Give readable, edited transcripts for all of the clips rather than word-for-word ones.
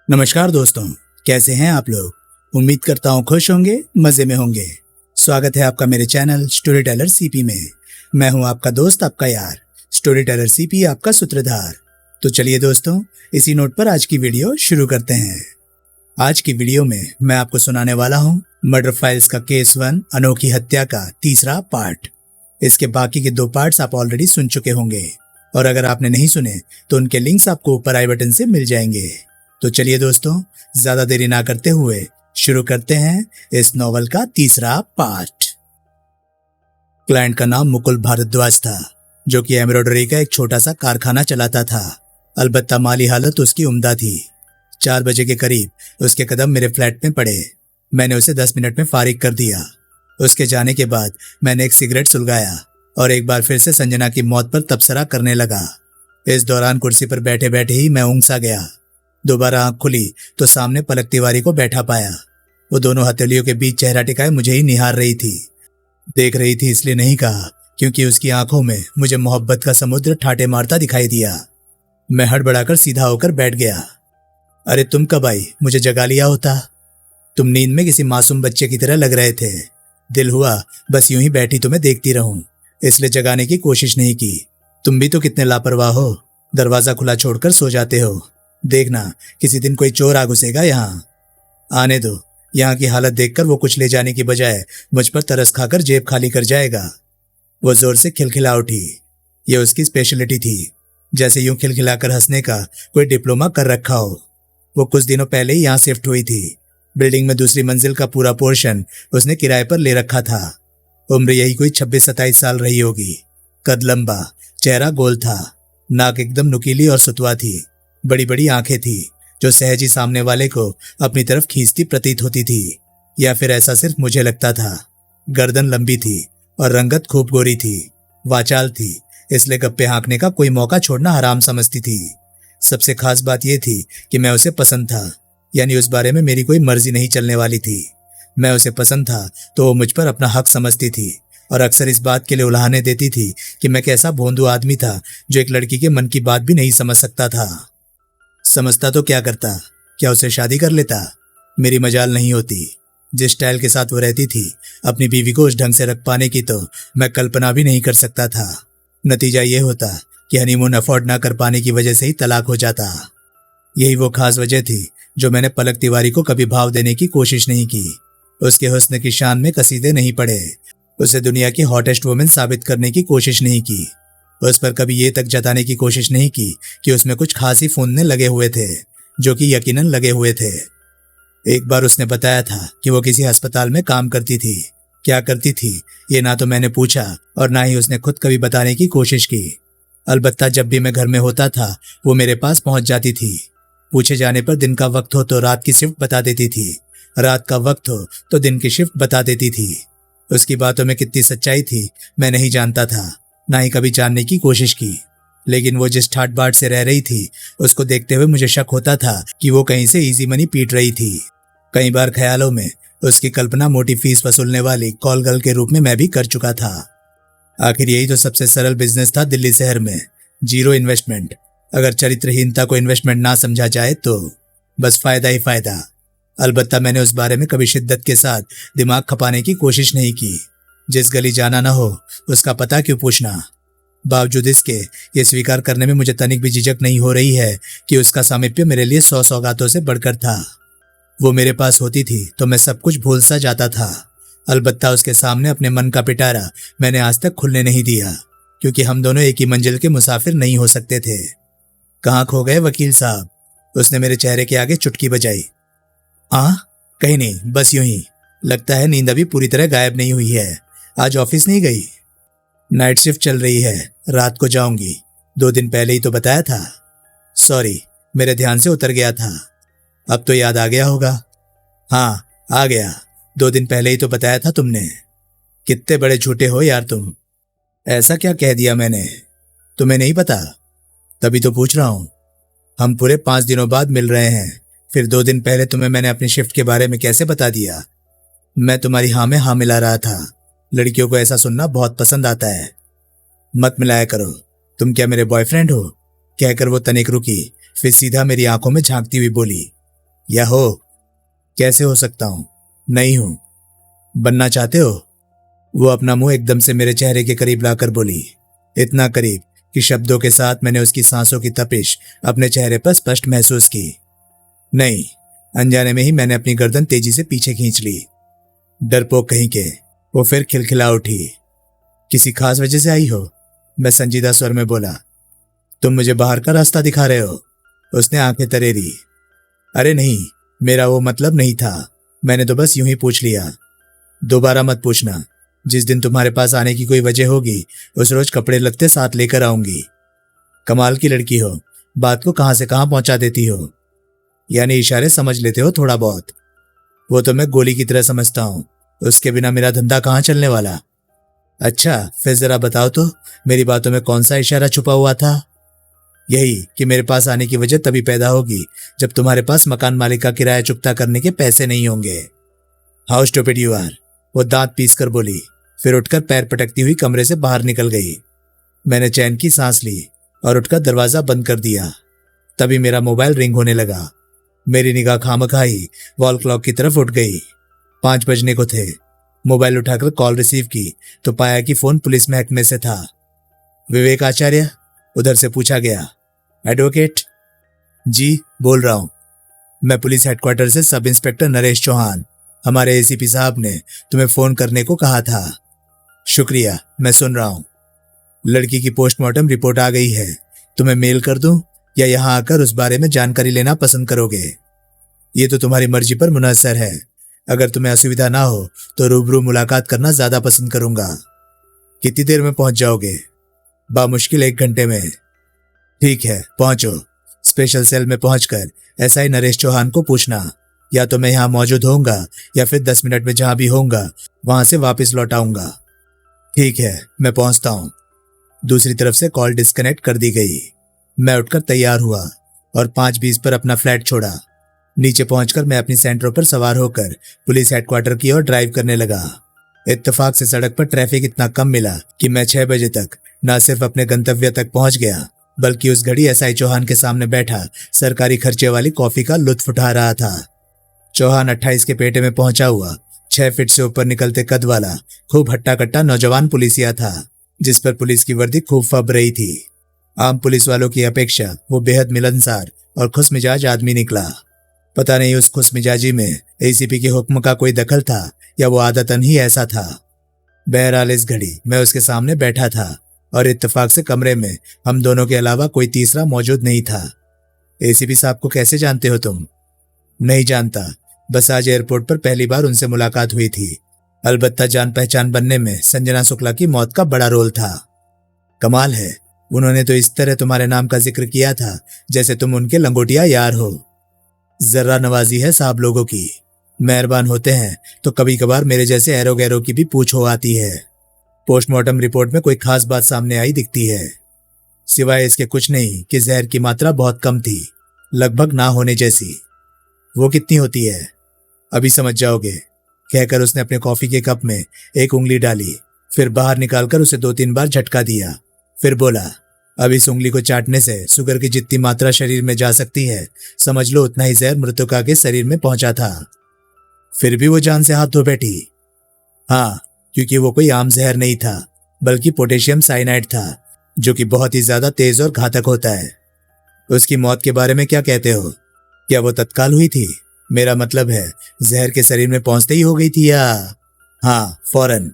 नमस्कार दोस्तों, कैसे हैं आप लोग। उम्मीद करता हूँ खुश होंगे, मजे में होंगे। स्वागत है आपका मेरे चैनल स्टोरी टेलर सीपी में। मैं हूँ आपका दोस्त, आपका यार, स्टोरी टेलर सीपी, आपका सूत्रधार। तो चलिए दोस्तों, इसी नोट पर आज की वीडियो शुरू करते हैं। आज की वीडियो में मैं आपको सुनाने वाला हूँ मर्डर फाइल्स का केस 1 अनोखी हत्या का तीसरा पार्ट। इसके बाकी के 2 पार्ट्स आप ऑलरेडी सुन चुके होंगे, और अगर आपने नहीं सुने तो उनके लिंक्स आपको ऊपर आई बटन से मिल जाएंगे। तो चलिए दोस्तों, ज्यादा देरी ना करते हुए शुरू करते हैं इस नॉवल का तीसरा पार्ट। क्लाइंट का नाम मुकुल भारद्वाज था, जो कि एम्ब्रॉयडरी का एक छोटा सा कारखाना चलाता था। अलबत्ता माली हालत उसकी उम्दा थी। 4 बजे के करीब उसके कदम मेरे फ्लैट में पड़े। मैंने उसे 10 मिनट में फारिग कर दिया। उसके जाने के बाद मैंने एक सिगरेट सुलगाया और एक बार फिर से संजना की मौत पर तबसरा करने लगा। इस दौरान कुर्सी पर बैठे बैठे ही मैं ऊँघ सा गया। दोबारा आंख खुली तो सामने पलक तिवारी को बैठा पाया। वो दोनों हथेलियों के बीच चेहरा टिकाए मुझे ही निहार रही थी। देख रही थी इसलिए नहीं कहा, क्योंकि उसकी आंखों में मुझे मोहब्बत का समुद्र ठाटे मारता दिखाई दिया। मैं हड़बड़ाकर सीधा होकर बैठ गया। अरे तुम कब आई, मुझे जगा लिया होता। तुम नींद में किसी मासूम बच्चे की तरह लग रहे थे। दिल हुआ बस यूं ही बैठी तुम्हें देखती रहूं, इसलिए जगाने की कोशिश नहीं की। तुम भी तो कितने लापरवाह हो, दरवाजा खुला छोड़कर सो जाते हो। देखना किसी दिन कोई चोर आ घुसेगा यहाँ। आने दो, यहाँ की हालत देखकर वो कुछ ले जाने की बजाय मुझ पर तरस खाकर जेब खाली कर जाएगा। वो जोर से खिलखिला उठी। ये उसकी स्पेशलिटी थी, जैसे यूं खिलखिलाकर हंसने का कोई डिप्लोमा कर रखा हो। वो कुछ दिनों पहले ही यहाँ शिफ्ट हुई थी। बिल्डिंग में दूसरी मंजिल का पूरा पोर्शन उसने किराए पर ले रखा था। उम्र यही कोई 26-27 साल रही होगी। कद लंबा, चेहरा गोल था, नाक एकदम नुकीली और सुतवा थी। बड़ी बड़ी आंखें थी जो सहज ही सामने वाले को अपनी तरफ खींचती प्रतीत होती थी, या फिर ऐसा सिर्फ मुझे लगता था। गर्दन लंबी थी और रंगत खूब गोरी थी। वाचाल थी, इसलिए गप्पे हाँकने का कोई मौका छोड़ना हराम समझती थी। सबसे खास बात यह थी कि मैं उसे पसंद था, यानी उस बारे में मेरी कोई मर्जी नहीं चलने वाली थी। मैं उसे पसंद था तो वो मुझ पर अपना हक समझती थी, और अक्सर इस बात के लिए उलाहने देती थी कि मैं कैसा भोंदू आदमी था जो एक लड़की के मन की बात भी नहीं समझ सकता था। समझता तो क्या करता, क्या उसे शादी कर लेता। मेरी मजाल नहीं होती। जिस स्टाइल के साथ वो रहती थी, अपनी बीवी को उस ढंग से रख पाने की तो मैं कल्पना भी नहीं कर सकता था। नतीजा ये होता कि हनीमून अफोर्ड ना कर पाने की वजह से ही तलाक हो जाता। यही वो खास वजह थी जो मैंने पलक तिवारी को कभी भाव देने की कोशिश नहीं की। उसके हुस्न की शान में कसीदे नहीं पड़े। उसे दुनिया की हॉटेस्ट वुमेन साबित करने की कोशिश नहीं की। उस पर कभी ये तक जताने की कोशिश नहीं की कि उसमें कुछ खास ही फूंदने लगे हुए थे, जो कि यकीनन लगे हुए थे। एक बार उसने बताया था कि वो किसी अस्पताल में काम करती थी। क्या करती थी ये ना तो मैंने पूछा और ना ही उसने खुद कभी बताने की कोशिश की। अलबत्ता जब भी मैं घर में होता था वो मेरे पास पहुंच जाती थी। पूछे जाने पर दिन का वक्त हो तो रात की शिफ्ट बता देती थी, रात का वक्त हो तो दिन की शिफ्ट बता देती थी। उसकी बातों में कितनी सच्चाई थी मैं नहीं जानता था, ना ही कभी जानने की कोशिश की। लेकिन वो जिस ठाट बाट से रह रही थी, उसको देखते हुए मुझे शक होता था कि वो कहीं से इजी मनी पीट रही थी। कई बार ख्यालों में उसकी कल्पना मोटी फीस वसूलने वाली कॉल गर्ल के रूप में मैं भी कर चुका था। आखिर यही तो सबसे सरल बिजनेस था दिल्ली शहर में, जीरो इन्वेस्टमेंट। अगर चरित्रहीनता को इन्वेस्टमेंट ना समझा जाए तो बस फायदा ही फायदा। अलबत्ता मैंने उस बारे में कभी शिद्दत के साथ दिमाग खपाने की कोशिश नहीं की। जिस गली जाना ना हो उसका पता क्यों पूछना। बावजूद इसके ये स्वीकार करने में मुझे तनिक भी झिझक नहीं हो रही है कि उसका सामीप्य मेरे लिए 100 सौगातों से बढ़कर था। वो मेरे पास होती थी तो मैं सब कुछ भूल सा जाता था। अलबत्ता उसके सामने अपने मन का पिटारा मैंने आज तक खुलने नहीं दिया, क्योंकि हम दोनों एक ही मंजिल के मुसाफिर नहीं हो सकते थे। कहाँ खो गए वकील साहब, उसने मेरे चेहरे के आगे चुटकी बजाई। कहीं नहीं, बस यूं ही। लगता है नींद अभी पूरी तरह गायब नहीं हुई है। आज ऑफिस नहीं गई? नाइट शिफ्ट चल रही है, रात को जाऊंगी। 2 दिन पहले ही तो बताया था। सॉरी, मेरे ध्यान से उतर गया था। अब तो याद आ गया होगा। हाँ आ गया, 2 दिन पहले ही तो बताया था तुमने। कितने बड़े झूठे हो यार तुम। ऐसा क्या कह दिया मैंने, तुम्हें नहीं पता? तभी तो पूछ रहा हूं। हम पूरे 5 दिनों बाद मिल रहे हैं, फिर 2 दिन पहले तुम्हें मैंने अपनी शिफ्ट के बारे में कैसे बता दिया? मैं तुम्हारी हाँ में हाँ मिला रहा था। लड़कियों को ऐसा सुनना बहुत पसंद आता है। मत मिलाया करो, तुम क्या मेरे बॉयफ्रेंड हो? कहकर वो तनिक रुकी, फिर सीधा मेरी आंखों में झांकती हुई बोली, या हो? कैसे हो सकता हूं? नहीं हूं। बनना चाहते हो? वो अपना मुंह एकदम से मेरे चेहरे के करीब लाकर बोली, इतना करीब कि शब्दों के साथ मैंने उसकी सांसों की तपिश अपने चेहरे पर स्पष्ट महसूस की। नहीं, अनजाने में ही मैंने अपनी गर्दन तेजी से पीछे खींच ली। डरपोक कहीं के। वो फिर खिलखिला उठी। किसी खास वजह से आई हो? मैं संजीदा स्वर में बोला। तुम मुझे बाहर का रास्ता दिखा रहे हो? उसने आंखें तरेरी। अरे नहीं, मेरा वो मतलब नहीं था। मैंने तो बस यूं ही पूछ लिया। दोबारा मत पूछना। जिस दिन तुम्हारे पास आने की कोई वजह होगी उस रोज कपड़े लत्ते साथ लेकर आऊंगी। कमाल की लड़की हो, बात को कहां से कहां पहुंचा देती हो। यानी इशारे समझ लेते हो थोड़ा बहुत। वो तो मैं गोली की तरह समझता हूं, उसके बिना मेरा धंधा कहां चलने वाला। अच्छा, फिर जरा बताओ तो मेरी बातों में कौन सा इशारा छुपा हुआ था? यही कि मेरे पास आने की वजह तभी पैदा होगी जब तुम्हारे पास मकान मालिक का किराया चुकता करने के पैसे नहीं होंगे। हाउ स्टूपिड यू आर, वो दांत पीस कर बोली, फिर उठकर पैर पटकती हुई कमरे से बाहर निकल गई। मैंने चैन की सांस ली और उठकर दरवाजा बंद कर दिया। तभी मेरा मोबाइल रिंग होने लगा। मेरी निगाह खामखा ही वॉल क्लॉक की तरफ उठ गई। 5 बजने को थे। मोबाइल उठाकर कॉल रिसीव की तो पाया कि फोन पुलिस महकमे से था। विवेक आचार्य? उधर से पूछा गया। एडवोकेट? जी, बोल रहा हूं। मैं पुलिस हेडक्वार्टर से सब इंस्पेक्टर नरेश चौहान। हमारे एसीपी साहब ने तुम्हें फोन करने को कहा था। शुक्रिया, मैं सुन रहा हूं। लड़की की पोस्टमार्टम रिपोर्ट आ गई है। तुम्हें मेल कर दूं या यहां आकर उस बारे में जानकारी लेना पसंद करोगे? ये तो तुम्हारी मर्जी पर मुनहसर है। अगर तुम्हें असुविधा ना हो तो रूबरू मुलाकात करना ज्यादा पसंद करूंगा। कितनी देर में पहुंच जाओगे? बामुश्किल 1 घंटे में। ठीक है, पहुंचो। स्पेशल सेल में पहुंचकर एसआई नरेश चौहान को पूछना। या तो मैं यहाँ मौजूद होऊंगा या फिर 10 मिनट में जहां भी होऊंगा वहां से वापस लौट आऊंगा। ठीक है, मैं पहुंचता हूं। दूसरी तरफ से कॉल डिस्कनेक्ट कर दी गई। मैं उठकर तैयार हुआ और 5:20 पर अपना फ्लैट छोड़ा। नीचे पहुंचकर मैं अपनी सेंट्रो पर सवार होकर पुलिस हेडक्वार्टर की ओर ड्राइव करने लगा। इत्तेफाक से सड़क पर ट्रैफिक इतना कम मिला कि मैं 6 बजे तक न सिर्फ अपने गंतव्य तक पहुंच गया बल्कि उस घड़ी एसआई चौहान के सामने बैठा सरकारी खर्चे वाली कॉफी का लुत्फ उठा रहा था। चौहान 28 के पेटे में पहुंचा हुआ 6 फीट से ऊपर निकलते कद वाला खूब हट्टा कट्टा नौजवान पुलिसिया था, जिस पर पुलिस की वर्दी खूब फब रही थी। आम पुलिस वालों की अपेक्षा वो बेहद मिलनसार और खुशमिजाज आदमी निकला। पता नहीं उस खुशमिजाजी में एसीपी के हुक्म का कोई दखल था या वो आदतन ही ऐसा था। बहरहाल इस घड़ी मैं उसके सामने बैठा था और इत्तेफाक से कमरे में हम दोनों के अलावा कोई तीसरा मौजूद नहीं था। एसीपी साहब को कैसे जानते हो तुम? नहीं जानता, बस आज एयरपोर्ट पर पहली बार उनसे मुलाकात हुई थी। अलबत्ता जान पहचान बनने में संजना शुक्ला की मौत का बड़ा रोल था। कमाल है, उन्होंने तो इस तरह तुम्हारे नाम का जिक्र किया था जैसे तुम उनके लंगोटिया यार हो। जर्रा नवाजी है साहब लोगों की। मेहरबान होते हैं तो कभी कभार मेरे जैसे एरो गैरो की भी पूछ हो आती है। पोस्टमार्टम रिपोर्ट में कोई खास बात सामने आई दिखती है, सिवाय इसके कुछ नहीं कि जहर की मात्रा बहुत कम थी, लगभग ना होने जैसी। वो कितनी होती है? अभी समझ जाओगे, कहकर उसने अपने कॉफी के कप में एक उंगली डाली, फिर बाहर निकालकर उसे 2-3 बार झटका दिया। फिर बोला, अब इस उंगली को चाटने से शुगर की जितनी मात्रा शरीर में जा सकती है, समझ लो उतना ही जहर मृतका के शरीर में पहुंचा था। फिर भी वो जान से हाथ धो बैठी। हाँ, क्योंकि वो कोई आम जहर नहीं था बल्कि पोटेशियम साइनाइड था, जो कि बहुत ही ज्यादा तेज और घातक होता है। उसकी मौत के बारे में क्या कहते हो? क्या वो तत्काल हुई थी? मेरा मतलब है जहर के शरीर में पहुंचते ही हो गई थी या? हाँ, फौरन।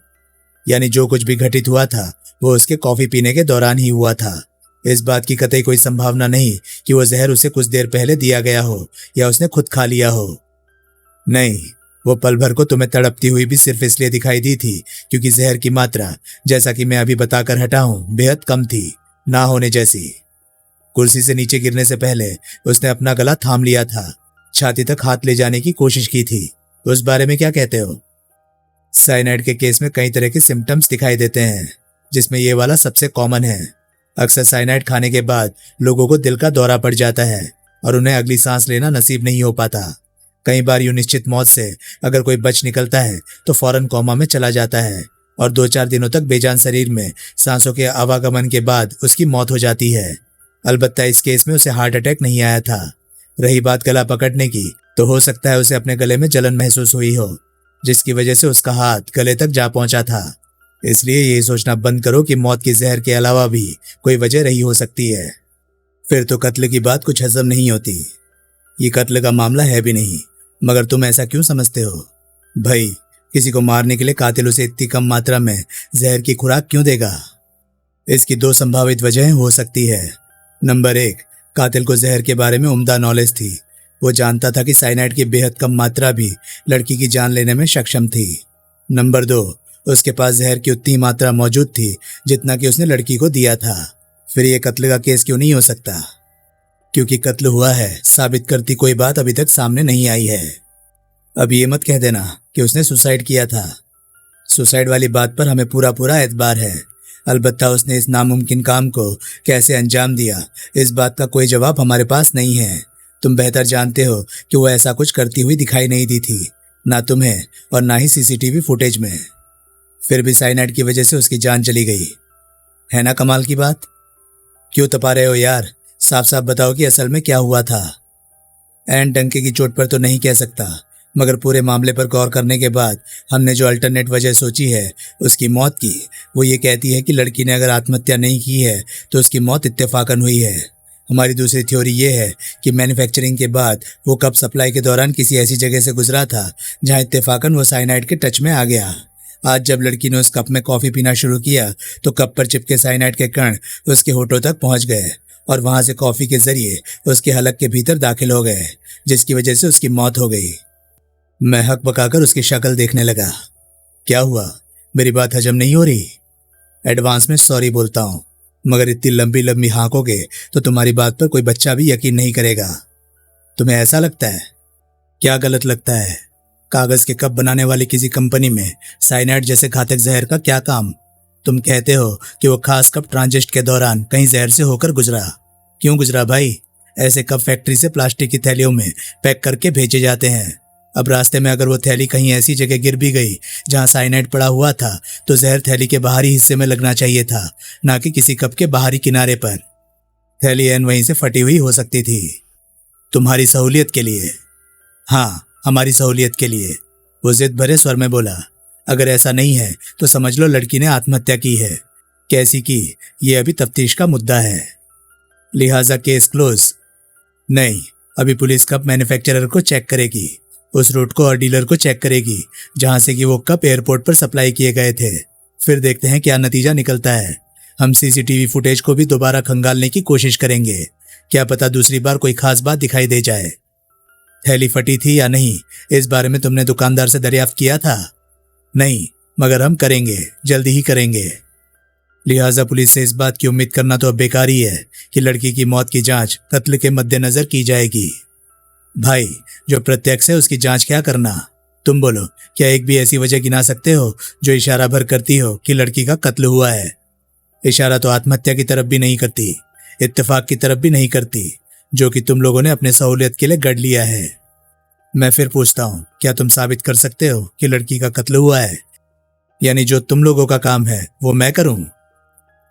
यानी जो कुछ भी घटित हुआ था वो उसके कॉफी पीने के दौरान ही हुआ था। इस बात की कतई कोई संभावना नहीं कि वो जहर उसे कुछ देर पहले दिया गया हो या उसने खुद खा लिया हो। नहीं, वो पल भर को तुम्हें तड़पती हुई भी सिर्फ इसलिए दिखाई दी थी क्योंकि जहर की मात्रा, जैसा कि मैं अभी बताकर हटा हूं, बेहद कम थी, ना होने जैसी। कुर्सी से नीचे गिरने से पहले उसने अपना गला थाम लिया था, छाती तक हाथ ले जाने की कोशिश की थी। उस बारे में क्या कहते हो? साइनाइड के केस में कई तरह के सिम्टम्स दिखाई देते हैं, जिसमें ये वाला सबसे कॉमन है। अक्सर साइनाइड खाने के बाद लोगों को दिल का दौरा पड़ जाता है और उन्हें अगली सांस लेना नसीब नहीं हो पाता। कई बार यूं निश्चित मौत से अगर कोई बच निकलता है तो फौरन कोमा में चला जाता है और 2-4 दिनों तक बेजान शरीर में सांसों के आवागमन के बाद उसकी मौत हो जाती है। अलबत्ता इस केस में उसे हार्ट अटैक नहीं आया था। रही बात गला पकड़ने की, तो हो सकता है उसे अपने गले में जलन महसूस हुई हो, जिसकी वजह से उसका हाथ गले तक जा पहुंचा था। इसलिए ये सोचना बंद करो कि मौत की जहर के अलावा भी कोई वजह रही हो सकती है। फिर तो कत्ल की बात कुछ हजम नहीं होती। ये कत्ल का मामला है भी नहीं, मगर तुम ऐसा क्यों समझते हो? भाई, किसी को मारने के लिए कातिल उसे इतनी कम मात्रा में जहर की खुराक क्यों देगा? इसकी दो संभावित वजहें हो सकती है। नंबर 1, कातिल को जहर के बारे में उम्दा नॉलेज थी। वो जानता था कि साइनाइड की बेहद कम मात्रा भी लड़की की जान लेने में सक्षम थी। नंबर 2, उसके पास जहर की उतनी मात्रा मौजूद थी जितना कि उसने लड़की को दिया था। फिर ये कत्ल का केस क्यों नहीं हो सकता? क्योंकि कत्ल हुआ है साबित करती कोई बात अभी तक सामने नहीं आई है। अब ये मत कह देना कि उसने सुसाइड किया था। सुसाइड वाली बात पर हमें पूरा पूरा एतबार है, अलबत्ता उसने इस नामुमकिन काम को कैसे अंजाम दिया, इस बात का कोई जवाब हमारे पास नहीं है। तुम बेहतर जानते हो कि वो ऐसा कुछ करती हुई दिखाई नहीं दी थी, ना तुम्हें और ना ही सीसीटीवी फुटेज में। फिर भी साइनाइड की वजह से उसकी जान चली गई, है ना कमाल की बात? क्यों तपा रहे हो यार? साफ साफ बताओ कि असल में क्या हुआ था। एन डंके की चोट पर तो नहीं कह सकता, मगर पूरे मामले पर गौर करने के बाद हमने जो अल्टरनेट वजह सोची है उसकी मौत की, वो ये कहती है कि लड़की ने अगर आत्महत्या नहीं की है तो उसकी मौत इत्तेफाकन हुई है। हमारी दूसरी थ्योरी ये है कि मैन्युफैक्चरिंग के बाद वो कप सप्लाई के दौरान किसी ऐसी जगह से गुजरा था जहां इत्तेफाकन वो साइनाइड के टच में आ गया। आज जब लड़की ने उस कप में कॉफी पीना शुरू किया तो कप पर चिपके साइनाइड के कण उसके होठों तक पहुंच गए और वहां से कॉफी के जरिए उसके हलक के भीतर दाखिल हो गए, जिसकी वजह से उसकी मौत हो गई। मैं हक बकाकर उसकी शक्ल देखने लगा। क्या हुआ? मेरी बात हजम नहीं हो रही? एडवांस में सॉरी बोलता हूं, मगर इतनी लंबी लंबी हाँकोगे तो तुम्हारी बात पर कोई बच्चा भी यकीन नहीं करेगा। तुम्हें ऐसा लगता है? क्या गलत लगता है? कागज के कप बनाने वाली किसी कंपनी में साइनाइड जैसे घातक जहर का क्या काम? तुम कहते हो कि वो खास कप ट्रांजिस्ट के दौरान कहीं जहर से होकर गुजरा। क्यों गुजरा भाई? ऐसे कप फैक्ट्री से प्लास्टिक की थैलियों में पैक करके भेजे जाते हैं। अब रास्ते में अगर वो थैली कहीं ऐसी जगह गिर भी गई जहां साइनाइड पड़ा हुआ था तो जहर थैली के बाहरी हिस्से में लगना चाहिए था, ना कि किसी कप के बाहरी किनारे पर। थैली एन वहीं से फटी हुई हो सकती थी। तुम्हारी सहूलियत के लिए। हाँ, हमारी सहूलियत के लिए, वो जिद भरे स्वर में बोला। अगर ऐसा नहीं है तो समझ लो लड़की ने आत्महत्या की है। कैसी की, ये अभी तफ्तीश का मुद्दा है, लिहाजा केस क्लोज। नहीं, अभी पुलिस कप मैन्युफैक्चरर को चेक करेगी, उस रूट को और डीलर को चेक करेगी जहां से कि वो कप एयरपोर्ट पर सप्लाई किए गए थे। फिर देखते हैं क्या नतीजा निकलता है। हम सीसीटीवी फुटेज को भी दोबारा खंगालने की कोशिश करेंगे, क्या पता दूसरी बार कोई खास बात दिखाई दे जाए। थैली फटी थी या नहीं, इस बारे में तुमने दुकानदार से दरियाफ्त किया था? नहीं, मगर हम करेंगे, जल्दी ही करेंगे। लिहाजा पुलिस से इस बात की उम्मीद करना तो अब बेकार ही है कि लड़की की मौत की जांच कत्ल के मद्देनजर की जाएगी। भाई, जो प्रत्यक्ष है उसकी जांच क्या करना? तुम बोलो, क्या एक भी ऐसी वजह गिना सकते हो जो इशारा भर करती हो कि लड़की का कत्ल हुआ है? इशारा तो आत्महत्या की तरफ भी नहीं करती, इत्तेफाक की तरफ भी नहीं करती, जो कि तुम लोगों ने अपने सहूलियत के लिए गढ़ लिया है। मैं फिर पूछता हूं, क्या तुम साबित कर सकते हो कि लड़की का कत्ल हुआ है? यानी जो तुम लोगों का काम है वो मैं करूं?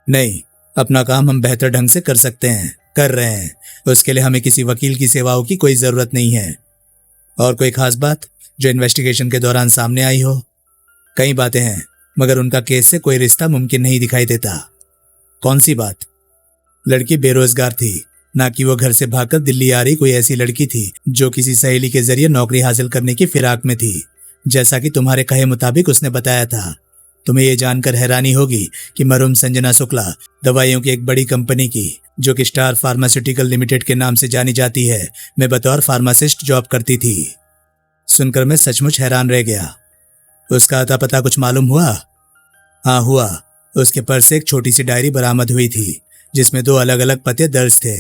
नहीं, अपना काम हम बेहतर ढंग से कर सकते हैं, कर रहे हैं। उसके लिए हमें किसी वकील की सेवाओं की कोई जरूरत नहीं है। और कोई खास बात जो इन्वेस्टिगेशन के दौरान सामने आई हो? कई बातें हैं, मगर उनका केस से कोई रिश्ता मुमकिन नहीं दिखाई देता। कौन सी बात? लड़की बेरोजगार थी, ना कि वो घर से भागकर दिल्ली आ रही कोई ऐसी लड़की थी जो किसी सहेली के जरिए नौकरी हासिल करने की फिराक में थी, जैसा कि तुम्हारे कहे मुताबिक उसने बताया था। तुम्हें यह जानकर हैरानी होगी कि मरहूम संजना शुक्ला दवाइयों की एक बड़ी कंपनी की, जो कि स्टार फार्मास्यूटिकल लिमिटेड के नाम से जानी जाती है, में बतौर फार्मासिस्ट जॉब करती थी। सुनकर मैं सचमुच हैरान रह गया। उसका अता पता कुछ मालूम हुआ? हाँ हुआ। उसके पर्स से एक छोटी सी डायरी बरामद हुई थी जिसमें 2 अलग अलग पते दर्ज थे।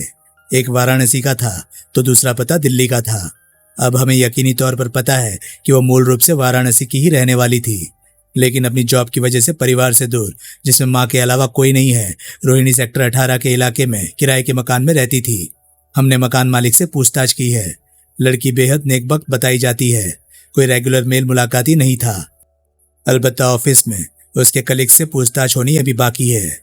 एक वाराणसी का था तो दूसरा पता दिल्ली का था। अब हमें यकीनी तौर पर पता है कि वो मूल रूप से वाराणसी की ही रहने वाली थी, लेकिन अपनी जॉब की वजह से परिवार से दूर, जिसमें माँ के अलावा कोई नहीं है, रोहिणी सेक्टर 18 के इलाके में किराए के मकान में रहती थी। हमने मकान मालिक से पूछताछ की है। लड़की बेहद नेकबख्त बताई जाती है, कोई रेगुलर मेल मुलाकात ही नहीं था। अलबत्ता ऑफिस में उसके कलीग से पूछताछ होनी अभी बाकी है।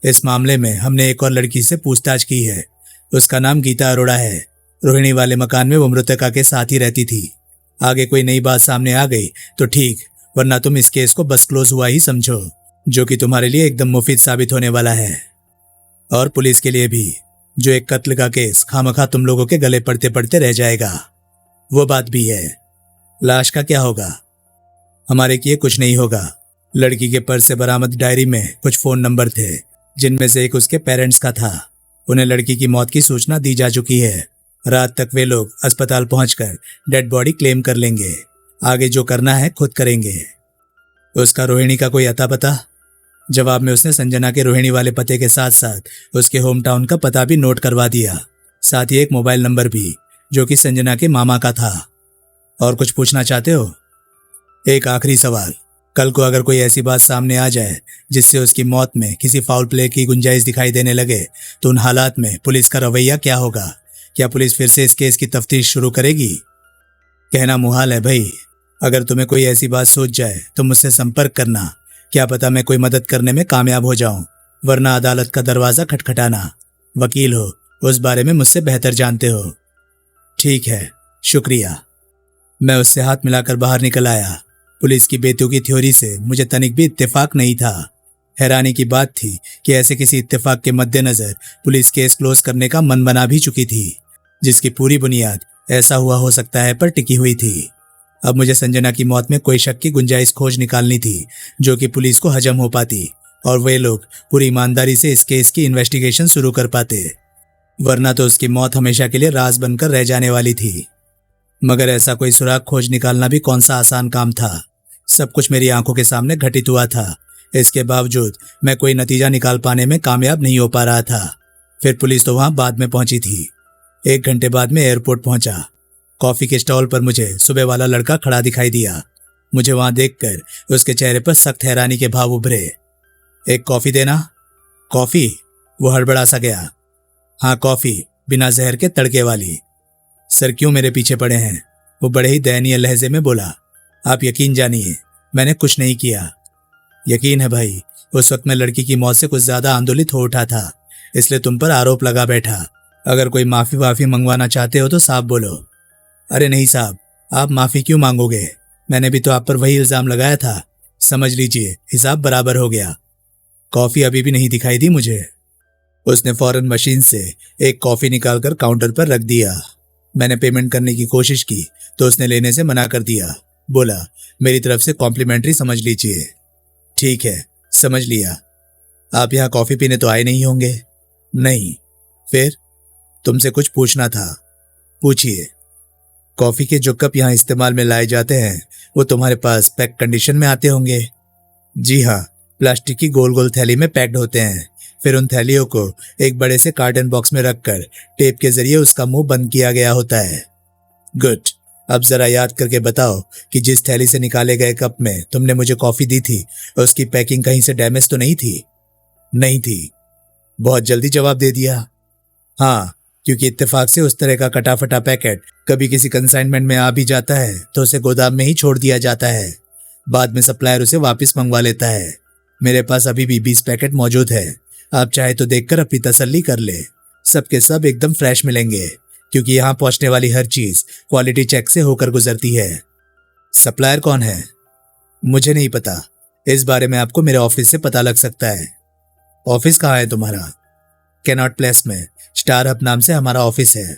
इस मामले में हमने एक और लड़की से पूछताछ की है। उसका नाम गीता अरोड़ा है। रोहिणी वाले मकान में वो मृतका के साथ ही रहती थी। आगे कोई नई बात सामने आ गई तो ठीक, वरना तुम इस केस को बस क्लोज हुआ ही समझो, जो कि तुम्हारे लिए एकदम मुफीद साबित होने वाला है, और पुलिस के लिए भी, जो एक कत्ल का केस खामखा तुम लोगों के गले पड़ते पड़ते रह जाएगा। वो बात भी है। लाश का क्या होगा? हमारे किए कुछ नहीं होगा। लड़की के पर्स से बरामद डायरी में कुछ फोन नंबर थे, जिनमें से एक उसके पेरेंट्स का था। उन्हें लड़की की मौत की सूचना दी जा चुकी है। रात तक वे लोग अस्पताल पहुंचकर डेड बॉडी क्लेम कर लेंगे। आगे जो करना है खुद करेंगे। उसका रोहिणी का कोई अता पता? जवाब में उसने संजना के रोहिणी वाले पते के साथ साथ उसके होम टाउन का पता भी नोट करवा दिया, साथ ही एक मोबाइल नंबर भी, जो कि संजना के मामा का था। और कुछ पूछना चाहते हो? एक आखिरी सवाल, कल को अगर कोई ऐसी बात सामने आ जाए जिससे उसकी मौत में किसी फाउल प्ले की गुंजाइश दिखाई देने लगे, तो उन हालात में पुलिस का रवैया क्या होगा? क्या पुलिस फिर से इस केस की तफ्तीश शुरू करेगी? कहना मुहाल है भाई। अगर तुम्हें कोई ऐसी बात सोच जाए तो मुझसे संपर्क करना। क्या पता मैं कोई मदद करने में कामयाब हो जाऊं, वरना अदालत का दरवाजा खटखटाना। वकील हो, उस बारे में मुझसे बेहतर जानते हो। ठीक है, शुक्रिया। मैं उससे हाथ मिलाकर बाहर निकल आया। पुलिस की बेतुकी थ्योरी से मुझे तनिक भी इत्तेफाक नहीं था। हैरानी की बात थी कि ऐसे किसी इत्तेफाक के मद्देनजर पुलिस केस क्लोज करने का मन बना भी चुकी थी, जिसकी पूरी बुनियाद ऐसा हुआ हो सकता है पर टिकी हुई थी। अब मुझे संजना की मौत में कोई शक की गुंजाइश खोज निकालनी थी, जो कि पुलिस को हजम हो पाती और वे लोग पूरी ईमानदारी से इस केस की इन्वेस्टिगेशन शुरू कर पाते, वरना तो उसकी मौत हमेशा के लिए राज बनकर रह जाने वाली थी। मगर ऐसा कोई सुराग खोज निकालना भी कौन सा आसान काम था। सब कुछ मेरी आंखों के सामने घटित हुआ था। इसके बावजूद मैं कोई नतीजा निकाल पाने में कामयाब नहीं हो पा रहा था। फिर पुलिस तो वहां बाद में पहुंची थी। 1 घंटे बाद में एयरपोर्ट पहुंचा। कॉफी के स्टॉल पर मुझे सुबह वाला लड़का खड़ा दिखाई दिया। मुझे वहां देखकर उसके चेहरे पर सख्त हैरानी के भाव उभरे। एक कॉफी देना। कॉफी? वो हड़बड़ा सा गया। हाँ कॉफी, बिना जहर के तड़के वाली। सर क्यों मेरे पीछे पड़े हैं? वो बड़े ही दयनीय लहजे में बोला। आप यकीन जानिए, मैंने कुछ नहीं किया। यकीन है भाई, उस वक्त मैं लड़की की मौत से कुछ ज्यादा आंदोलित हो उठा था, इसलिए तुम पर आरोप लगा बैठा। अगर कोई माफी वाफी मंगवाना चाहते हो तो साफ बोलो। अरे नहीं साहब, आप माफी क्यों मांगोगे? मैंने भी तो आप पर वही इल्जाम लगाया था। समझ लीजिए, हिसाब बराबर हो गया। कॉफी अभी भी नहीं दिखाई दी मुझे। उसने फौरन मशीन से एक कॉफी निकालकर काउंटर पर रख दिया। मैंने पेमेंट करने की कोशिश की तो उसने लेने से मना कर दिया। बोला, मेरी तरफ से कॉम्प्लीमेंट्री समझ लीजिए। ठीक है, समझ लिया। आप यहाँ कॉफी पीने तो आए नहीं होंगे? नहीं। फिर? तुमसे कुछ पूछना था। पूछिए। कॉफी के जो कप यहाँ इस्तेमाल में लाए जाते हैं वो तुम्हारे पास पैक कंडीशन में आते होंगे? जी हाँ, प्लास्टिक की गोल गोल थैली में पैक्ड होते हैं। फिर उन थैलियों को एक बड़े से कार्टन बॉक्स में रखकर टेप के जरिए उसका मुंह बंद किया गया होता है। गुड। अब जरा याद करके बताओ कि जिस थैली से निकाले गए कप में तुमने मुझे कॉफी दी थी, उसकी पैकिंग कहीं से डैमेज तो नहीं थी? नहीं थी। बहुत जल्दी जवाब दे दिया। हाँ, क्योंकि इत्तेफाक से उस तरह का कटा फटा पैकेट कभी किसी कंसाइनमेंट में आ भी जाता है तो उसे गोदाम में ही छोड़ दिया जाता है। बाद में सप्लायर उसे वापस मंगवा लेता है। मेरे पास अभी भी 20 पैकेट मौजूद है। आप चाहे तो देखकर अपनी तसल्ली कर ले। सब के सब एकदम फ्रेश मिलेंगे, क्योंकि यहाँ पहुंचने वाली हर चीज क्वालिटी चेक से होकर गुजरती है। सप्लायर कौन है? मुझे नहीं पता। इस बारे में आपको मेरे ऑफिस से पता लग सकता है। ऑफिस कहाँ है तुम्हारा? कैनॉट प्लेस में स्टार हब नाम से हमारा ऑफिस है।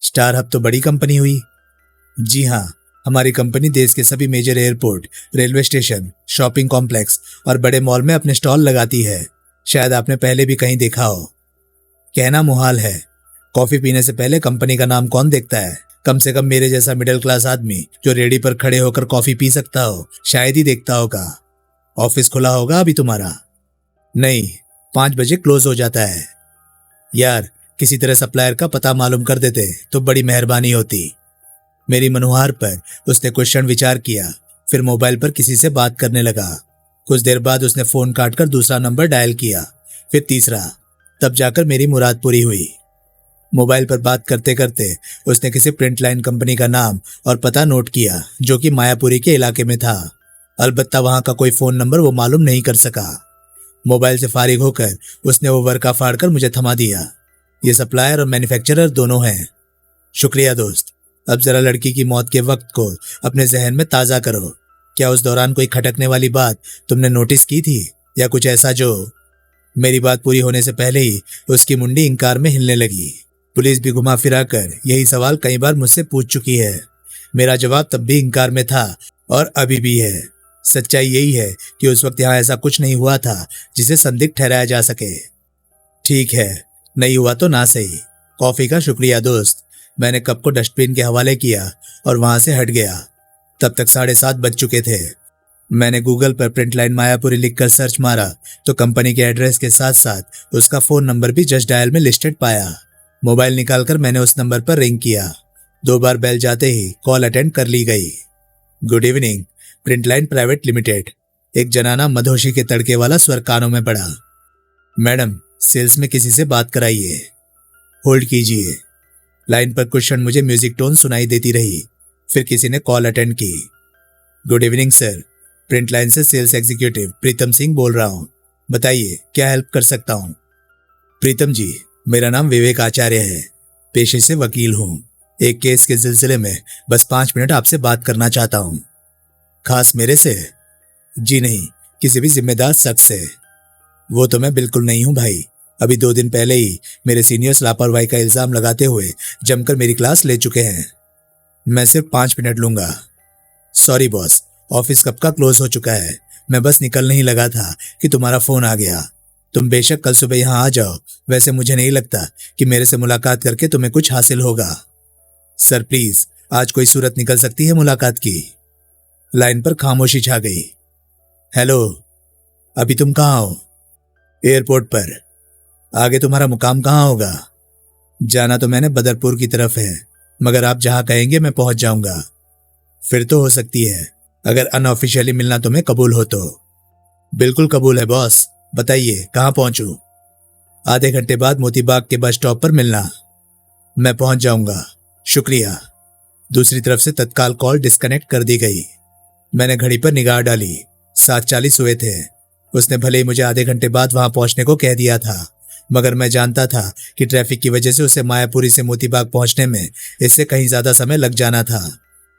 स्टार हब तो बड़ी कंपनी हुई। जी हाँ, हमारी कंपनी देश के सभी major airport, railway station, shopping complex और बड़े मॉल में अपने स्टॉल लगाती है। शायद आपने पहले भी कहीं देखा हो। कहना मुहाल है। कॉफी पीने से पहले कंपनी का नाम कौन देखता है? कम से कम मेरे जैसा मिडिल क्लास आदमी जो रेडी पर खड़े होकर कॉफी पी सकता हो, शायद ही देखता होगा। ऑफिस खुला होगा अभी तुम्हारा? नहीं, 5 बजे क्लोज हो जाता है। यार, किसी तरह सप्लायर का पता मालूम कर देते तो बड़ी मेहरबानी होती। मेरी मनुहार पर उसने कुछ क्षण विचार किया, फिर मोबाइल पर किसी से बात करने लगा। कुछ देर बाद उसने फोन काटकर दूसरा नंबर डायल किया, फिर तीसरा। तब जाकर मेरी मुराद पूरी हुई। मोबाइल पर बात करते करते उसने किसी प्रिंट लाइन कंपनी का नाम और पता नोट किया, जो कि मायापुरी के इलाके में था। अलबत्ता वहां का कोई फोन नंबर वो मालूम नहीं कर सका। मोबाइल से फारिग होकर उसने वो वर्का फाड़कर मुझे थमा दिया। ये सप्लायर और मैन्युफैक्चरर दोनों हैं। शुक्रिया दोस्त। अब जरा लड़की की मौत के वक्त को अपने जहन में ताज़ा करो। क्या उस दौरान कोई खटकने वाली बात तुमने नोटिस की थी या कुछ ऐसा जो? मेरी बात पूरी होने से पहले ही उसकी मुंडी इंकार में हिलने लगी। पुलिस भी घुमा फिरा कर यही सवाल कई बार मुझसे पूछ चुकी है। मेरा जवाब तब भी इंकार में था और अभी भी है। सच्चाई यही है कि उस वक्त यहाँ ऐसा कुछ नहीं हुआ था जिसे संदिग्ध ठहराया जा सके। ठीक है, नहीं हुआ तो ना सही। कॉफी का शुक्रिया दोस्त। मैंने कप को डस्टबिन के हवाले किया और वहां से हट गया। तब तक 7:30 बज चुके थे। मैंने गूगल पर प्रिंट लाइन मायापुरी लिखकर सर्च मारा तो कंपनी के एड्रेस के साथ साथ उसका फोन नंबर भी जस्ट डायल में लिस्टेड पाया। मोबाइल निकालकर मैंने उस नंबर पर रिंग किया। 2 बार बेल जाते ही कॉल अटेंड कर ली गई। Good evening, print line private limited. एक जनाना मधोशी के तड़के वाला स्वर कानों में पड़ा। मैडम, सेल्स में किसी से बात कराइए। होल्ड कीजिए। लाइन पर कुछ क्षण मुझे म्यूजिक टोन सुनाई देती रही। फिर किसी ने कॉल अटेंड की। Good evening sir, print line से सेल्स एग्जीक्यूटिव प्रीतम सिंह बोल रहा हूँ। बताइए क्या हेल्प कर सकता हूँ? प्रीतम जी, मेरा नाम विवेक आचार्य है। पेशे से वकील हूँ। एक केस के सिलसिले में बस 5 मिनट आपसे बात करना चाहता हूँ। खास मेरे से? जी नहीं, किसी भी जिम्मेदार शख्स से। वो तो मैं बिल्कुल नहीं हूँ भाई। अभी 2 दिन पहले ही मेरे सीनियर्स लापरवाही का इल्जाम लगाते हुए जमकर मेरी क्लास ले चुके हैं। मैं सिर्फ 5 मिनट लूंगा। सॉरी बॉस, ऑफिस कब का क्लोज हो चुका है। मैं बस निकलने ही लगा था कि तुम्हारा फोन आ गया। तुम बेशक कल सुबह यहाँ आ जाओ। वैसे मुझे नहीं लगता कि मेरे से मुलाकात करके तुम्हें कुछ हासिल होगा। सर प्लीज, आज कोई सूरत निकल सकती है मुलाकात की? लाइन पर खामोशी छा गई। हेलो, अभी तुम कहाँ हो? एयरपोर्ट पर। आगे तुम्हारा मुकाम कहाँ होगा? जाना तो मैंने बदरपुर की तरफ है, मगर आप जहाँ कहेंगे मैं पहुंच जाऊंगा। फिर तो हो सकती है, अगर अनऑफिशियली मिलना तुम्हें कबूल हो तो। बिल्कुल कबूल है बॉस। बताइए कहाँ पहुंचूं? आधे घंटे बाद मोती बाग के बस स्टॉप पर मिलना। मैं पहुंच जाऊंगा, शुक्रिया। दूसरी तरफ से तत्काल कॉल डिस्कनेक्ट कर दी गई। मैंने घड़ी पर निगाह डाली। 7:40 हुए थे। उसने भले ही मुझे आधे घंटे बाद वहां पहुंचने को कह दिया था, मगर मैं जानता था कि ट्रैफिक की वजह से उसे मायापुरी से मोतीबाग पहुंचने में इससे कहीं ज्यादा समय लग जाना था।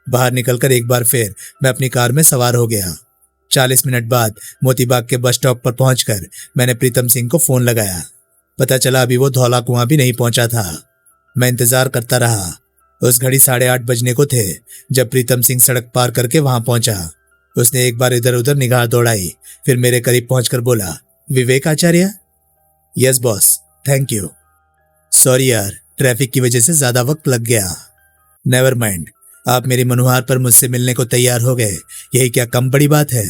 बाहर निकलकर एक बार फिर मैं अपनी कार में सवार हो गया। 40 मिनट बाद मोतीबाग के बस स्टॉप पर पहुंचकर मैंने प्रीतम सिंह को फोन लगाया। पता चला अभी वो धौला कुआं भी नहीं पहुंचा था। मैं इंतजार करता रहा। उस घड़ी 8:30 बजने को थे जब प्रीतम सिंह सड़क पार करके वहां पहुंचा। उसने एक बार इधर उधर निगाह दौड़ाई, फिर मेरे करीब पहुंचकर बोला, Vivek Acharya? Yes boss, thank you. Sorry यार, ट्रैफिक की वजह से ज्यादा वक्त लग गया। नेवर माइंड, आप मेरी मनुहार पर मुझसे मिलने को तैयार हो गए, यही क्या कम बड़ी बात है?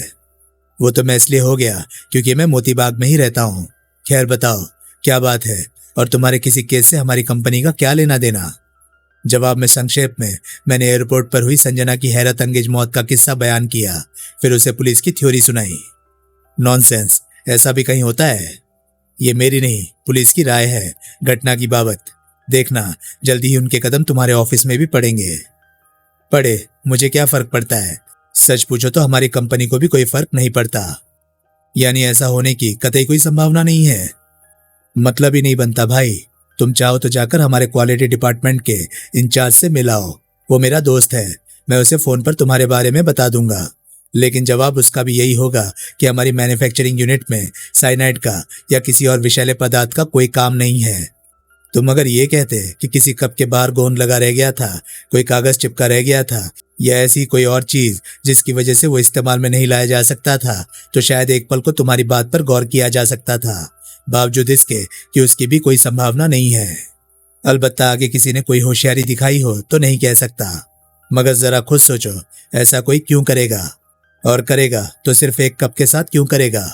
वो तो मैं इसलिए हो गया क्योंकि मैं मोतीबाग में ही रहता हूँ। खैर बताओ क्या बात है, और तुम्हारे किसी केस से हमारी कंपनी का क्या लेना देना? जवाब में संक्षेप में मैंने एयरपोर्ट पर हुई संजना की हैरत अंगेज मौत का किस्सा बयान किया, फिर उसे पुलिस की थ्योरी सुनाई। नॉनसेंस, ऐसा भी कहीं होता है? ये मेरी नहीं, पुलिस की राय है घटना की बाबत। देखना जल्दी ही उनके कदम तुम्हारे ऑफिस में भी पड़ेंगे। पड़े, मुझे क्या फर्क पड़ता है? सच पूछो तो हमारी कंपनी को भी कोई फर्क नहीं पड़ता। यानी ऐसा होने की कतई कोई संभावना नहीं है? मतलब ही नहीं बनता भाई। तुम चाहो तो जाकर हमारे क्वालिटी डिपार्टमेंट के इंचार्ज से मिलाओ। वो मेरा दोस्त है, मैं उसे फोन पर तुम्हारे बारे में बता दूंगा। लेकिन जवाब उसका भी यही होगा कि हमारी मैन्युफैक्चरिंग यूनिट में साइनाइड का या किसी और विषैले पदार्थ का कोई काम नहीं है। तुम अगर ये कहते कि किसी कप के बाहर गोंद लगा रह गया था, कोई कागज चिपका रह गया था, या ऐसी कोई और चीज जिसकी वजह से वो इस्तेमाल में नहीं लाया जा सकता था, तो शायद एक पल को तुम्हारी बात पर गौर किया जा सकता था, बावजूद इसके कि उसकी भी कोई संभावना नहीं है। अलबत्ता आगे किसी ने कोई होशियारी दिखाई हो तो नहीं कह सकता, मगर जरा खुद सोचो, ऐसा कोई क्यों करेगा? और करेगा तो सिर्फ एक कप के साथ क्यों करेगा?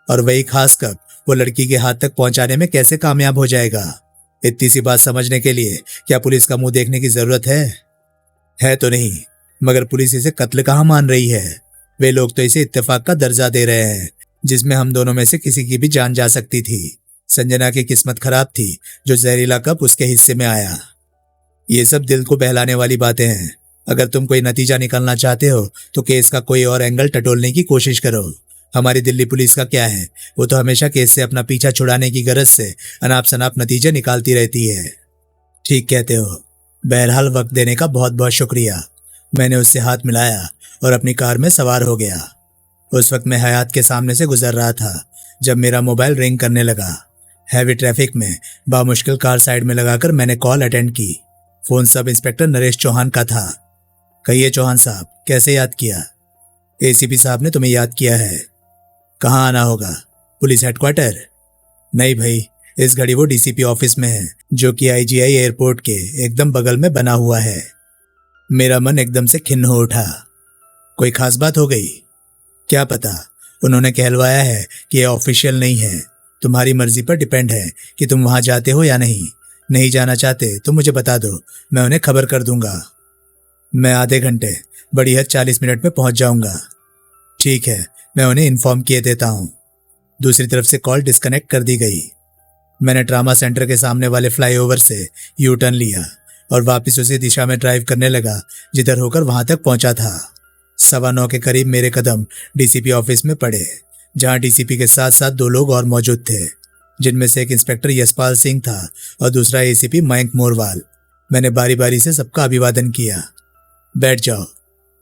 और वही खास कप वो लड़की के हाथ तक पहुंचाने में कैसे कामयाब हो जाएगा? इतनी सी बात समझने के लिए क्या पुलिस का मुंह देखने की जरूरत है? है तो नहीं, मगर पुलिस इसे कत्ल कहाँ मान रही है? वे लोग तो इसे इत्तेफाक का दर्जा दे रहे हैं, जिसमें हम दोनों में से किसी की भी जान जा सकती थी। संजना की किस्मत खराब थी जो जहरीला कप उसके हिस्से में आया। ये सब दिल को बहलाने वाली बातें हैं। अगर तुम कोई नतीजा निकालना चाहते हो तो केस का कोई और एंगल टटोलने की कोशिश करो। हमारी दिल्ली पुलिस का क्या है, वो तो हमेशा केस से अपना पीछा छुड़ाने की गरज से अनाप शनाप नतीजे निकालती रहती है। ठीक कहते हो, बहरहाल वक्त देने का बहुत बहुत शुक्रिया। मैंने उससे हाथ मिलाया और अपनी कार में सवार हो गया। उस वक्त मैं हयात के सामने से गुजर रहा था जब मेरा मोबाइल रिंग करने लगा। हैवी ट्रैफिक में बामुश्किल कार साइड में लगाकर मैंने कॉल अटेंड की। Phone sub inspector Naresh Chauhan का था। कहिए चौहान साहब, कैसे याद किया? एसीपी साहब ने तुम्हें याद किया है। कहाँ आना होगा? Police headquarter? नहीं भाई, इस घड़ी वो डीसीपी ऑफिस में है, जो कि आईजीआई एयरपोर्ट के एकदम बगल में बना हुआ है। मेरा मन एकदम से खिन्न हो उठा। कोई खास बात हो गई? क्या पता, उन्होंने कहलवाया है कि यह ऑफिशियल नहीं है। तुम्हारी मर्जी पर डिपेंड है कि तुम वहां जाते हो या नहीं। नहीं जाना चाहते तो मुझे बता दो, मैं उन्हें खबर कर दूंगा। मैं आधे घंटे, बड़ी हद 40 मिनट में पहुंच जाऊंगा। ठीक है, मैं उन्हें इन्फॉर्म किए देता हूं। दूसरी तरफ से कॉल डिस्कनेक्ट कर दी गई। मैंने ट्रामा सेंटर के सामने वाले फ्लाईओवर से यू टर्न लिया और वापस उसी दिशा में ड्राइव करने लगा जिधर होकर वहां तक पहुंचा था। 9:15 के करीब मेरे कदम डीसीपी ऑफिस में पड़े, जहां डीसीपी के साथ साथ 2 लोग और मौजूद थे, जिनमें से एक इंस्पेक्टर यशपाल सिंह था और दूसरा एसीपी मयंक मोरवाल। मैंने बारी बारी से सबका अभिवादन किया। बैठ जाओ।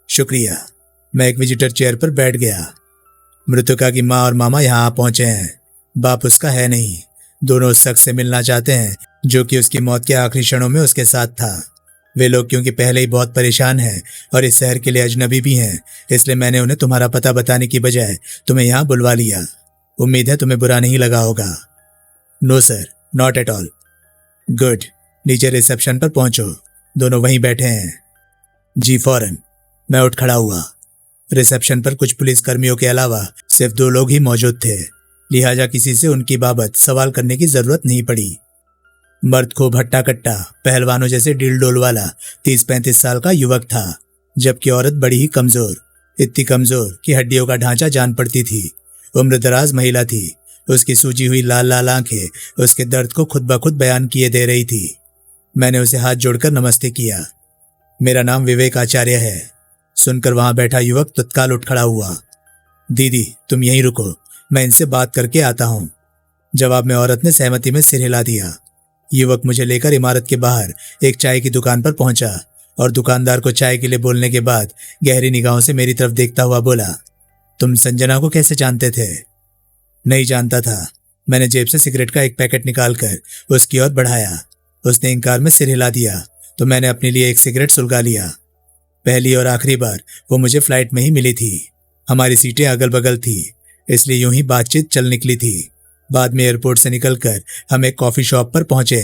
शुक्रिया। मैं एक विजिटर चेयर पर बैठ गया। मृतका की माँ और मामा यहाँ आ पहुंचे हैं। बाप उसका है नहीं। दोनों उस शख्स से मिलना चाहते हैं जो कि उसकी मौत के आखिरी क्षणों में उसके साथ था। वे लोग क्योंकि पहले ही बहुत परेशान हैं और इस शहर के लिए अजनबी भी हैं, इसलिए मैंने उन्हें तुम्हारा पता बताने की बजाय तुम्हें यहाँ बुलवा लिया। उम्मीद है तुम्हें बुरा नहीं लगा होगा। No sir, not at all. Good. नीचे रिसेप्शन पर पहुंचो, दोनों वहीं बैठे हैं। जी फौरन। मैं उठ खड़ा हुआ। रिसेप्शन पर कुछ पुलिसकर्मियों के अलावा सिर्फ 2 लोग ही मौजूद थे, लिहाजा किसी से उनकी बाबत सवाल करने की जरूरत नहीं पड़ी। मर्द खूब हट्टा कट्टा, पहलवानों जैसे डील डोल वाला 30-35 साल का युवक था, जबकि औरत बड़ी ही कमजोर, इतनी कमजोर कि हड्डियों का ढांचा जान पड़ती थी। उम्र दराज महिला थी। उसकी सूजी हुई लाल लाल आंखें उसके दर्द को खुद ब खुद बयान किए दे रही थी। मैंने उसे हाथ जोड़कर नमस्ते किया। मेरा नाम विवेक आचार्य है। सुनकर वहां बैठा युवक तत्काल उठ खड़ा हुआ। दीदी, तुम यहीं रुको, मैं इनसे बात करके आता हूं। जवाब में औरत ने सहमति में सिर हिला दिया। युवक मुझे लेकर इमारत के बाहर एक चाय की दुकान पर पहुंचा और दुकानदार को चाय के लिए बोलने के बाद गहरी निगाहों से मेरी तरफ देखता हुआ बोला, तुम संजना को कैसे जानते थे? नहीं जानता था। मैंने जेब से सिगरेट का एक पैकेट निकालकर उसकी ओर बढ़ाया। उसने इनकार में सिर हिला दिया तो मैंने अपने लिए एक सिगरेट सुलगा लिया। पहली और आखिरी बार वो मुझे फ्लाइट में ही मिली थी। हमारी सीटें अगल बगल थी, इसलिए यूं ही बातचीत चल निकली थी। बाद में एयरपोर्ट से निकलकर हम एक कॉफी शॉप पर पहुंचे।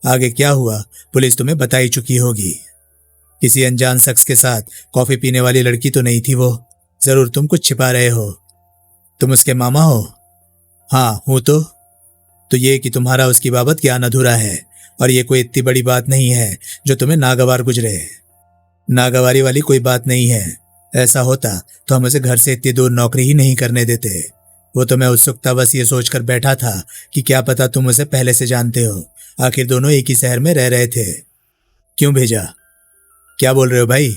आगे क्या हुआ पुलिस तुम्हें बता ही चुकी होगी। किसी अनजान शख्स के साथ कॉफी पीने वाली लड़की तो नहीं थी वो। जरूर तुम कुछ छिपा रहे हो। तुम उसके मामा हो? हाँ हूं। तो ये कि तुम्हारा उसकी बाबत ज्ञान अधूरा है और ये कोई इतनी बड़ी बात नहीं है जो तुम्हें नागवार गुजरे। नागवारी वाली कोई बात नहीं है। ऐसा होता तो हम उसे घर से इतनी दूर नौकरी ही नहीं करने देते। वो तो मैं उत्सुकता बस ये सोचकर बैठा था कि क्या पता तुम उसे पहले से जानते हो। आखिर दोनों एक ही शहर में रह रहे थे। क्यों भेजा? क्या बोल रहे हो भाई?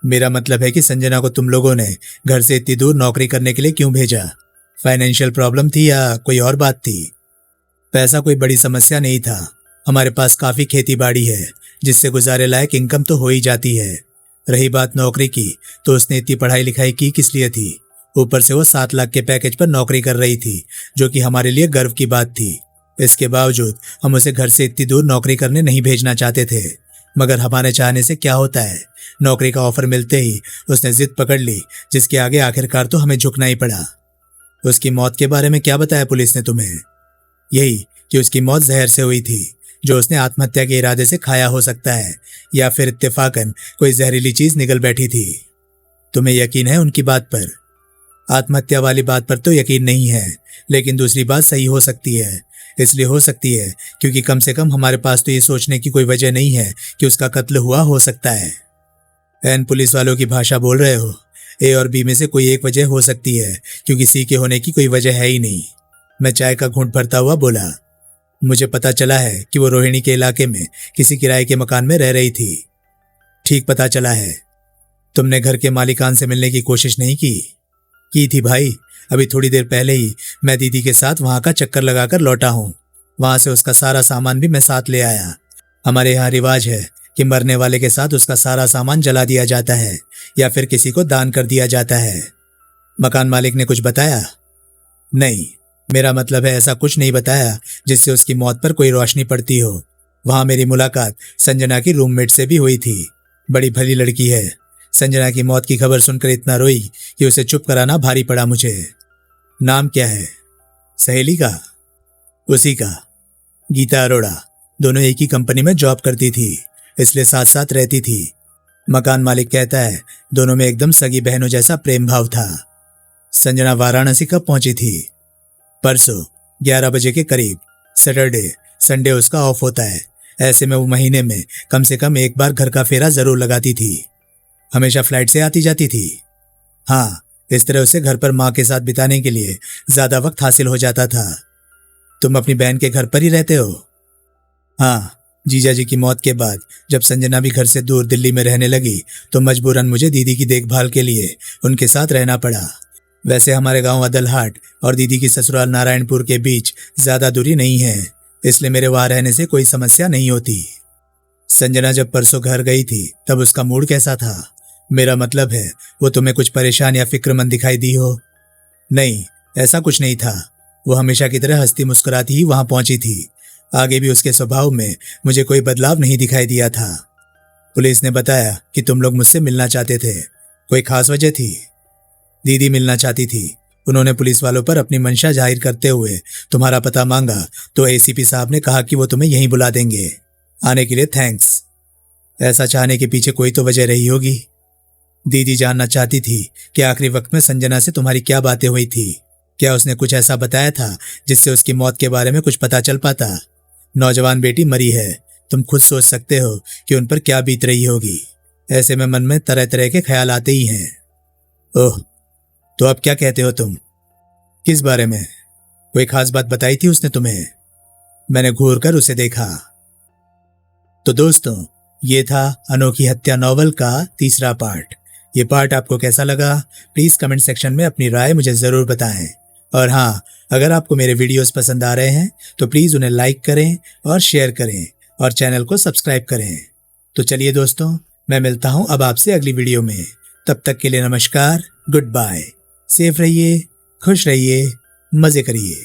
मेरा मतलब है कि संजना को तुम लोगों ने घर से इतनी दूर नौकरी करने के लिए क्यों भेजा? फाइनेंशियल प्रॉब्लम थी या कोई और बात थी? पैसा कोई बड़ी समस्या नहीं था। हमारे पास काफी खेती बाड़ी है जिससे गुजारे लायक इनकम तो हो ही जाती है। रही बात नौकरी की, तो उसने इतनी पढ़ाई लिखाई की किस लिए थी? ऊपर से वो 7 लाख के पैकेज पर नौकरी कर रही थी, जो कि हमारे लिए गर्व की बात थी। इसके बावजूद हम उसे घर से इतनी दूर नौकरी करने नहीं भेजना चाहते थे, मगर हमारे चाहने से क्या होता है। नौकरी का ऑफर मिलते ही उसने जिद पकड़ ली, जिसके आगे आखिरकार तो हमें झुकना ही पड़ा। उसकी मौत के बारे में क्या बताया पुलिस ने तुम्हें? यही कि उसकी मौत जहर से हुई थी, जो उसने आत्महत्या के इरादे से खाया हो सकता है, या फिर इत्तेफाकन कोई जहरीली चीज निगल बैठी थी। तुम्हें यकीन है उनकी बात पर? आत्महत्या वाली बात पर तो यकीन नहीं है, लेकिन दूसरी बात सही हो सकती है। इसलिए हो सकती है क्योंकि कम से कम हमारे पास तो ये सोचने की कोई वजह नहीं है कि उसका कत्ल हुआ हो सकता है। एन पुलिस वालों की भाषा बोल रहे हो। ए और बी में से कोई एक वजह हो सकती है, क्योंकि सी के होने की कोई वजह है ही नहीं। मैं चाय का घूंट भरता हुआ बोला, मुझे पता चला है कि वो रोहिणी के इलाके में किसी किराए के मकान में रह रही थी। ठीक पता चला है। तुमने घर के मालिकान से मिलने की कोशिश नहीं की? की थी भाई। अभी थोड़ी देर पहले ही मैं दीदी के साथ वहां का चक्कर लगाकर लौटा हूँ। वहां से उसका सारा सामान भी मैं साथ ले आया। हमारे यहाँ रिवाज है कि मरने वाले के साथ उसका सारा सामान जला दिया जाता है या फिर किसी को दान कर दिया जाता है। मकान मालिक ने कुछ बताया? नहीं, मेरा मतलब है ऐसा कुछ नहीं बताया जिससे उसकी मौत पर कोई रोशनी पड़ती हो। वहां मेरी मुलाकात संजना की रूममेट से भी हुई थी। बड़ी भली लड़की है। संजना की मौत की खबर सुनकर इतना रोई कि उसे चुप कराना भारी पड़ा मुझे। नाम क्या है? सहेली का? उसी का, गीता अरोड़ा। दोनों एक ही कंपनी में जॉब करती थी, इसलिए साथ साथ रहती थी। मकान मालिक कहता है दोनों में एकदम सगी बहनों जैसा प्रेम भाव था। संजना वाराणसी कब पहुंची थी? परसों 11 बजे के करीब। सैटरडे संडे उसका ऑफ होता है। ऐसे में वो महीने में कम से कम एक बार घर का फेरा जरूर लगाती थी। हमेशा फ्लाइट से आती जाती थी। हाँ, इस तरह उसे घर पर माँ के साथ बिताने के लिए ज्यादा वक्त हासिल हो जाता था। तुम अपनी बहन के घर पर ही रहते हो? हाँ, जीजा जी की मौत के बाद जब संजना भी घर से दूर दिल्ली में रहने लगी तो मजबूरन मुझे दीदी की देखभाल के लिए उनके साथ रहना पड़ा। वैसे हमारे गांव अदलहाट और दीदी की ससुराल नारायणपुर के बीच ज्यादा दूरी नहीं है, इसलिए मेरे वहां रहने से कोई समस्या नहीं होती। संजना जब परसों घर गई थी तब उसका मूड कैसा था? मेरा मतलब है वो तुम्हें कुछ परेशान या फिक्रमंद दिखाई दी हो? नहीं, ऐसा कुछ नहीं था। वो हमेशा की तरह हंसती मुस्कुराती ही वहां पहुंची थी। आगे भी उसके स्वभाव में मुझे कोई बदलाव नहीं दिखाई दिया था। पुलिस ने बताया कि तुम लोग मुझसे मिलना चाहते थे। कोई खास वजह थी? दीदी मिलना चाहती थी। उन्होंने पुलिस वालों पर अपनी मंशा जाहिर करते हुए तुम्हारा पता मांगा तो एसीपी साहब ने कहा कि वो तुम्हें यहीं बुला देंगे। आने के लिए थैंक्स। ऐसा चाहने के पीछे कोई तो वजह रही होगी। दीदी जानना चाहती थी कि आखिरी वक्त में संजना से तुम्हारी क्या बातें हुई थी। क्या उसने कुछ ऐसा बताया था जिससे उसकी मौत के बारे में कुछ पता चल पाता? नौजवान बेटी मरी है, तुम खुद सोच सकते हो कि उन पर क्या बीत रही होगी। ऐसे में मन में तरह तरह के ख्याल आते ही हैं। ओह, तो अब क्या कहते हो तुम? किस बारे में? कोई खास बात बताई थी उसने तुम्हें? मैंने घूर कर उसे देखा। तो दोस्तों, ये था अनोखी हत्या नॉवल का तीसरा पार्ट। ये पार्ट आपको कैसा लगा? प्लीज कमेंट सेक्शन में अपनी राय मुझे जरूर बताएं। और हाँ, अगर आपको मेरे वीडियोस पसंद आ रहे हैं तो प्लीज उन्हें लाइक करें और शेयर करें और चैनल को सब्सक्राइब करें। तो चलिए दोस्तों, मैं मिलता हूं अब आपसे अगली वीडियो में। तब तक के लिए नमस्कार, गुड बाय। सेफ रहिए, खुश रहिए, मजे करिए।